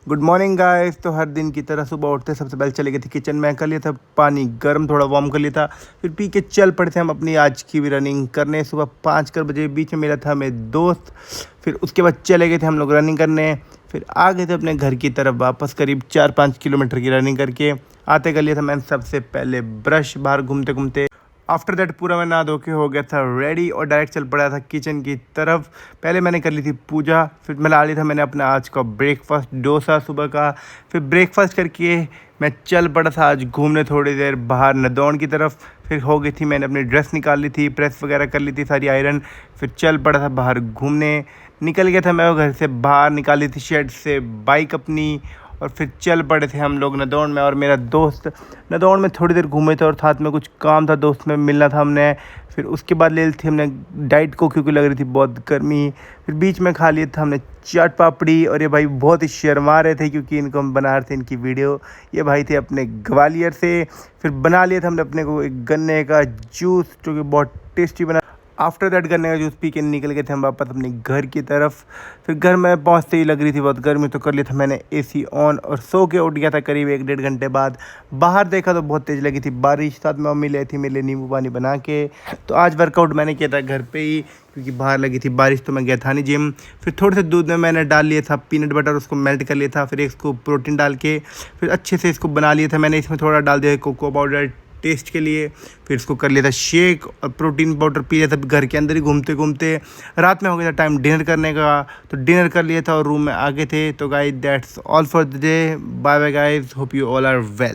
Good morning guys. तो हर दिन की तरह सुबह उठते सबसे पहले चले गए थे किचन में, कर लिया था पानी गर्म, थोड़ा वार्म कर लिया था, फिर पी के चल पड़े थे हम अपनी आज की भी रनिंग करने। सुबह 5 बजे बीच में मिला था हमें दोस्त, फिर उसके बाद चले गए थे हम लोग रनिंग करने। फिर आ गए थे अपने घर की तरफ वापस, करीब 4-5 किलोमीटर की रनिंग करके आते कर लिया था मैंने सबसे पहले ब्रश बाहर घूमते घूमते। आफ्टर दैट पूरा मैं नहा धो के हो गया था रेडी और डायरेक्ट चल पड़ा था किचन की तरफ। पहले मैंने कर ली थी पूजा, फिर मैं ला लिया था मैंने अपना आज का ब्रेकफास्ट डोसा सुबह का। फिर ब्रेकफास्ट करके मैं चल पड़ा था आज घूमने थोड़ी देर बाहर नदौन की तरफ। फिर हो गई थी मैंने अपनी ड्रेस निकाल ली थी, प्रेस वगैरह कर ली थी सारी आयरन। फिर चल पड़ा था बाहर घूमने, निकल गया था मैं वो घर से बाहर, निकाल ली थी शेड से बाइक अपनी और फिर चल पड़े थे हम लोग नदौन में और मेरा दोस्त। नदौन में थोड़ी देर घूमे थे और साथ में कुछ काम था, दोस्त में मिलना था हमने। फिर उसके बाद ले ली थी हमने डाइट को क्योंकि लग रही थी बहुत गर्मी। फिर बीच में खा लिया था हमने चाट पापड़ी और ये भाई बहुत ही शर्मा रहे थे क्योंकि इनको हम बना रहे थे इनकी वीडियो। ये भाई थे अपने ग्वालियर से। फिर बना लिया था हमने अपने को एक गन्ने का जूस जो कि बहुत टेस्टी बना। आफ्टर दैट गन्ने का जूस पी के निकल गए थे हम वापस अपने घर की तरफ। फिर घर में पहुंचते ही लग रही थी बहुत गर्मी, तो कर लिया था मैंने एसी ऑन और सो के उठ गया था करीब 1-1.5 घंटे बाद। बाहर देखा तो बहुत तेज़ लगी थी बारिश, साथ में मम्मी ले थी मेरे लिए नींबू पानी बना के। तो आज वर्कआउट मैंने किया था घर पे ही क्योंकि बाहर लगी थी बारिश, तो मैं गया था नहीं जिम। फिर थोड़े से दूध में मैंने डाल लिया था पीनट बटर, उसको मेल्ट कर लिया था, फिर इसको प्रोटीन डाल के फिर अच्छे से इसको बना लिया था मैंने। इसमें थोड़ा डाल दिया कोको पाउडर टेस्ट के लिए। फिर इसको कर लिया था शेक और प्रोटीन पाउडर पी लिया था घर के अंदर ही घूमते घूमते। रात में हो गया था टाइम डिनर करने का, तो डिनर कर लिया था और रूम में आ गए थे। तो guys that's all for the day. Bye bye guys, hope you all are well.